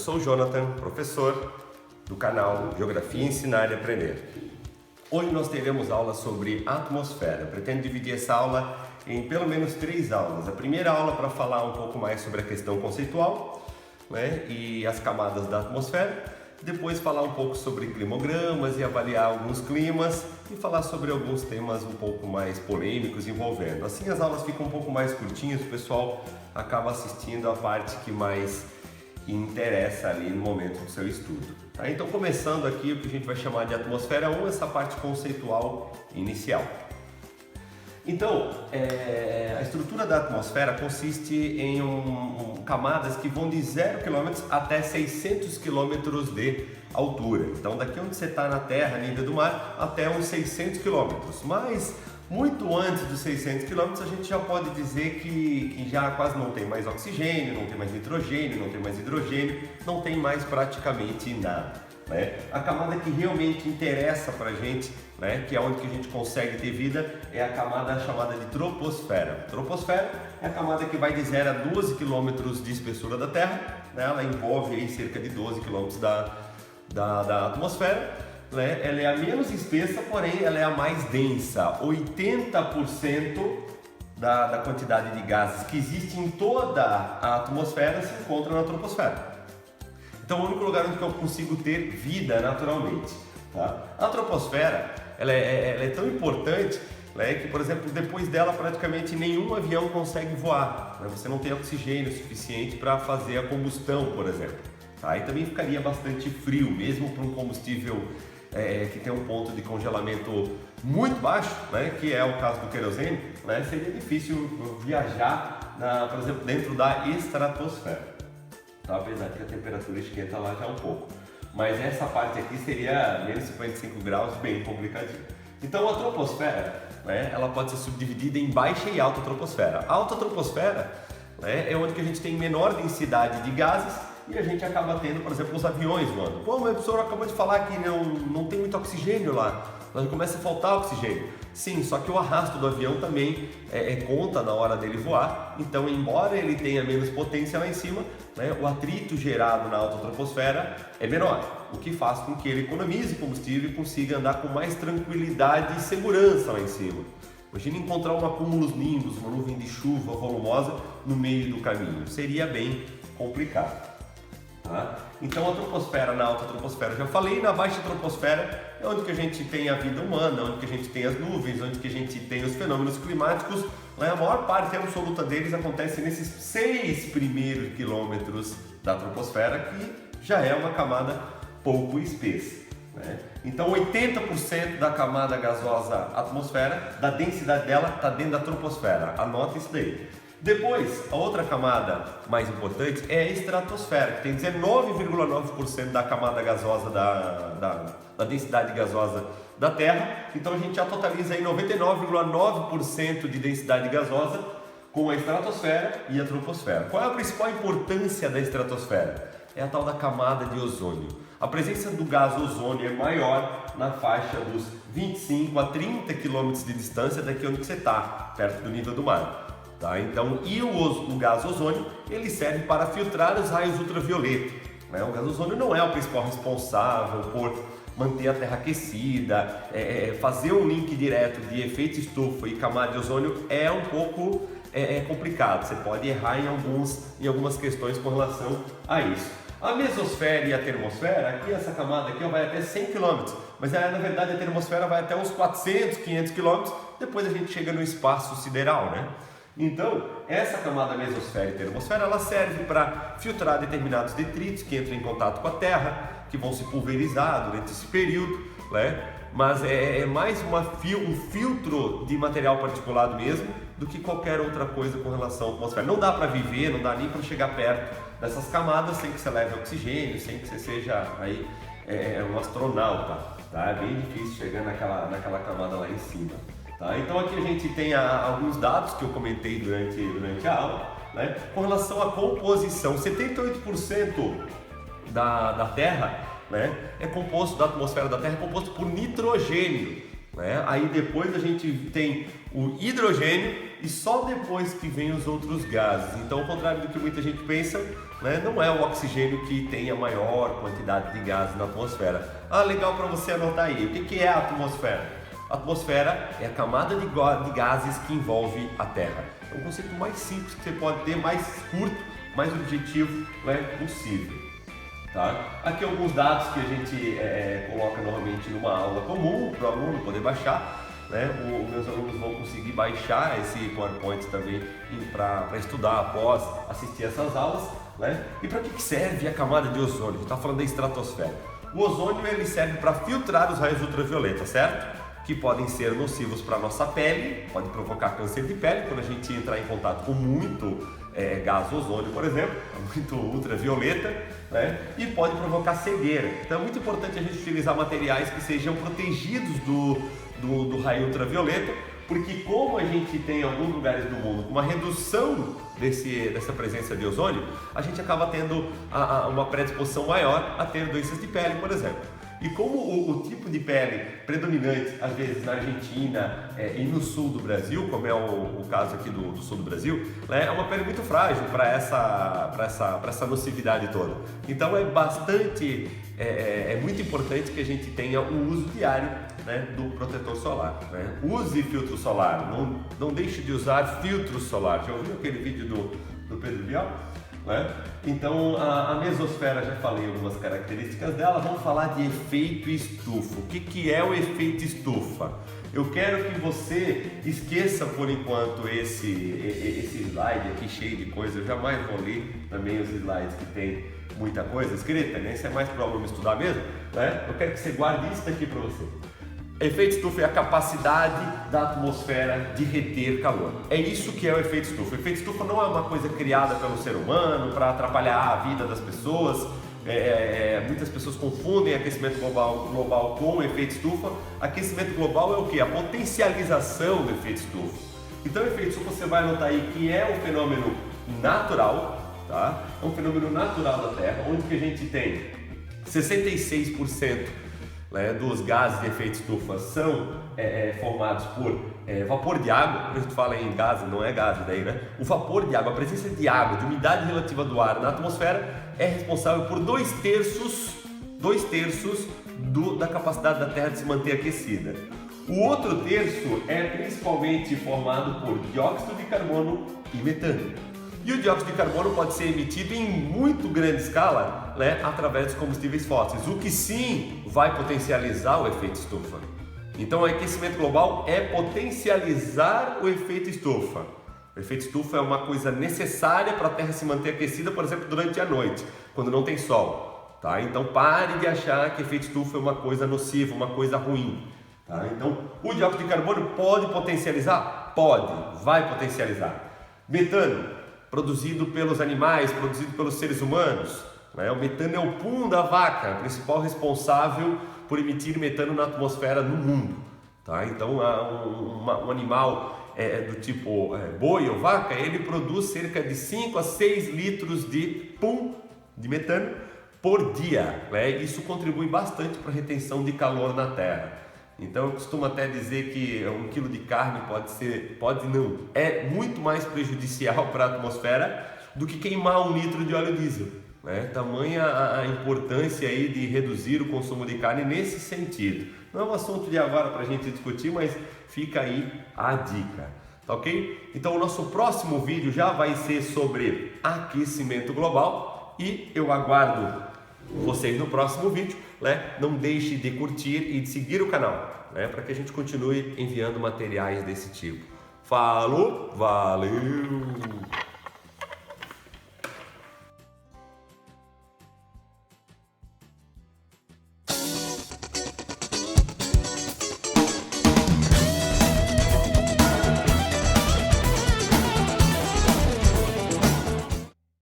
sou o Jonathan, professor do canal Geografia Ensinar e Aprender. Hoje nós teremos aula sobre atmosfera. Eu pretendo dividir essa aula em pelo menos 3 aulas. A primeira aula para falar um pouco mais sobre a questão conceitual, né, e as camadas da atmosfera. Depois falar um pouco sobre climogramas e avaliar alguns climas e falar sobre alguns temas um pouco mais polêmicos envolvendo. Assim as aulas ficam um pouco mais curtinhas, o pessoal acaba assistindo a parte que mais interessa ali no momento do seu estudo. Tá? Então começando aqui o que a gente vai chamar de atmosfera 1, essa parte conceitual inicial. Então, a estrutura da atmosfera consiste em camadas que vão de 0 km até 600 km de altura. Então, daqui onde você está na Terra, nível do mar, até uns 600 km. Mas, muito antes dos 600 km, a gente já pode dizer que já quase não tem mais oxigênio, não tem mais nitrogênio, não tem mais hidrogênio, não tem mais praticamente nada. Né? A camada que realmente interessa para a gente, né, que é onde que a gente consegue ter vida, é a camada chamada de troposfera. Troposfera é a camada que vai de 0 a 12 km de espessura da Terra, né? Ela envolve aí cerca de 12 km da atmosfera, né? Ela é a menos espessa, porém ela é a mais densa. 80% da quantidade de gases que existe em toda a atmosfera se encontra na troposfera. Então, é o único lugar onde eu consigo ter vida naturalmente. Tá? A troposfera ela é tão importante, né, que, por exemplo, depois dela praticamente nenhum avião consegue voar. Né? Você não tem oxigênio suficiente para fazer a combustão, por exemplo. Tá? E também ficaria bastante frio, mesmo para um combustível que tem um ponto de congelamento muito baixo, né, que é o caso do querosene, né, seria difícil viajar, por exemplo, dentro da estratosfera. Tá? Apesar de que a temperatura esquenta lá já um pouco. Mas essa parte aqui seria menos 55 graus, bem complicadinho. Então a troposfera, né, ela pode ser subdividida em baixa e alta troposfera. A alta troposfera, né, é onde que a gente tem menor densidade de gases e a gente acaba tendo, por exemplo, os aviões voando. Pô, mas o professor acabou de falar que não tem muito oxigênio lá. Mas começa a faltar oxigênio. Sim, só que o arrasto do avião também conta na hora dele voar. Então, embora ele tenha menos potência lá em cima, né, o atrito gerado na alta troposfera é menor, o que faz com que ele economize combustível e consiga andar com mais tranquilidade e segurança lá em cima. Imagina encontrar uma cumulus-nimbus, uma nuvem de chuva volumosa no meio do caminho. Seria bem complicado. Tá? Então a troposfera, na alta troposfera eu já falei, na baixa troposfera é onde que a gente tem a vida humana, onde que a gente tem as nuvens, onde que a gente tem os fenômenos climáticos, né? A maior parte absoluta deles acontece nesses 6 primeiros quilômetros da troposfera, que já é uma camada pouco espessa. Né? Então 80% da camada gasosa atmosfera, da densidade dela, está dentro da troposfera, anota isso daí. Depois, a outra camada mais importante é a estratosfera, que tem 19,9% da camada gasosa da densidade gasosa da Terra. Então a gente já totaliza aí 99,9% de densidade gasosa com a estratosfera e a troposfera. Qual é a principal importância da estratosfera? É a tal da camada de ozônio. A presença do gás ozônio é maior na faixa dos 25 a 30 km de distância daqui onde você está, perto do nível do mar. Tá? Então, o gás ozônio ele serve para filtrar os raios ultravioleta. Né? O gás ozônio não é o principal responsável por manter a Terra aquecida, fazer um link direto de efeito estufa e camada de ozônio é um pouco complicado. Você pode errar em algumas questões com relação a isso. A mesosfera e a termosfera, aqui essa camada aqui vai até 100 km, mas na verdade a termosfera vai até uns 400, 500 km, depois a gente chega no espaço sideral, né? Então, essa camada mesosfera e termosfera, ela serve para filtrar determinados detritos que entram em contato com a Terra, que vão se pulverizar durante esse período, né? Mas é mais um filtro de material particulado mesmo do que qualquer outra coisa com relação à atmosfera. Não dá para viver, não dá nem para chegar perto dessas camadas sem que você leve oxigênio, sem que você seja aí um astronauta, tá? É bem difícil chegar naquela camada lá em cima. Tá? Então aqui a gente tem alguns dados que eu comentei durante a aula, né? Com relação à composição. 78% da Terra, né, da atmosfera da Terra é composto por nitrogênio. né? Aí depois a gente tem o hidrogênio e só depois que vem os outros gases. Então, ao contrário do que muita gente pensa, né, não é o oxigênio que tem a maior quantidade de gases na atmosfera. Ah, legal para você anotar aí. O que é a atmosfera? A atmosfera é a camada de gases que envolve a Terra. É um conceito mais simples que você pode ter, mais curto, mais objetivo, né, possível. Tá? Aqui alguns dados que a gente coloca normalmente numa aula comum para o aluno poder baixar. Né? Meus alunos vão conseguir baixar esse PowerPoint também para estudar após assistir essas aulas. Né? E para que serve a camada de ozônio? A gente está falando da estratosfera. O ozônio ele serve para filtrar os raios ultravioletas, certo? Que podem ser nocivos para a nossa pele, pode provocar câncer de pele quando a gente entrar em contato com muito gás ozônio, por exemplo, muito ultravioleta, né? E pode provocar cegueira. Então é muito importante a gente utilizar materiais que sejam protegidos do raio ultravioleta, porque como a gente tem em alguns lugares do mundo uma redução dessa presença de ozônio, a gente acaba tendo uma predisposição maior a ter doenças de pele, por exemplo. E como o tipo de pele predominante, às vezes na Argentina e no sul do Brasil, como é o caso aqui do sul do Brasil, né, é uma pele muito frágil para essa nocividade toda. Então é muito importante que a gente tenha um uso diário, né, do protetor solar. Né? Use filtro solar, não deixe de usar filtro solar. Já ouviu aquele vídeo do Pedro Bial? Né? Então a mesosfera, já falei algumas características dela. Vamos falar de efeito estufa. O que é o efeito estufa? Eu quero que você esqueça por enquanto esse slide aqui cheio de coisa. Eu jamais vou ler também os slides que tem muita coisa escrita, né? Isso é mais para o aluno estudar mesmo, né? Eu quero que você guarde isso daqui para você. Efeito estufa é a capacidade da atmosfera de reter calor. É isso que é o efeito estufa. O efeito estufa não é uma coisa criada pelo ser humano para atrapalhar a vida das pessoas. Muitas pessoas confundem aquecimento global com o efeito estufa. Aquecimento global é o que? A potencialização do efeito estufa. Então o efeito estufa você vai anotar aí que é um fenômeno natural, tá? É um fenômeno natural da Terra, onde que a gente tem 66% dos gases de efeito estufa são formados por vapor de água. Quando a gente fala em gás, não é gás daí, né? O vapor de água, a presença de água, de umidade relativa do ar na atmosfera é responsável por 2/3 da capacidade da Terra de se manter aquecida. O outro terço é principalmente formado por dióxido de carbono e metano. E o dióxido de carbono pode ser emitido em muito grande escala, né, através dos combustíveis fósseis, o que sim vai potencializar o efeito estufa. Então o aquecimento global é potencializar o efeito estufa. O efeito estufa é uma coisa necessária para a Terra se manter aquecida, por exemplo, durante a noite, quando não tem sol. Tá? Então pare de achar que efeito estufa é uma coisa nociva, uma coisa ruim. Tá? Então o dióxido de carbono pode potencializar? Pode, vai potencializar. Metano, produzido pelos animais, produzido pelos seres humanos. Né? O metano é o pum da vaca, o principal responsável por emitir metano na atmosfera no mundo. Tá? Então, um animal do tipo boi ou vaca, ele produz cerca de 5 a 6 litros de pum de metano por dia. Né? Isso contribui bastante para a retenção de calor na Terra. Então eu costumo até dizer que 1 quilo de carne é muito mais prejudicial para a atmosfera do que queimar 1 litro de óleo diesel. Né? Tamanha a importância aí de reduzir o consumo de carne nesse sentido. Não é um assunto de agora para a gente discutir, mas fica aí a dica. Tá ok? Então o nosso próximo vídeo já vai ser sobre aquecimento global e eu aguardo vocês no próximo vídeo, né? Não deixe de curtir e de seguir o canal, né? Para que a gente continue enviando materiais desse tipo. Falou, valeu!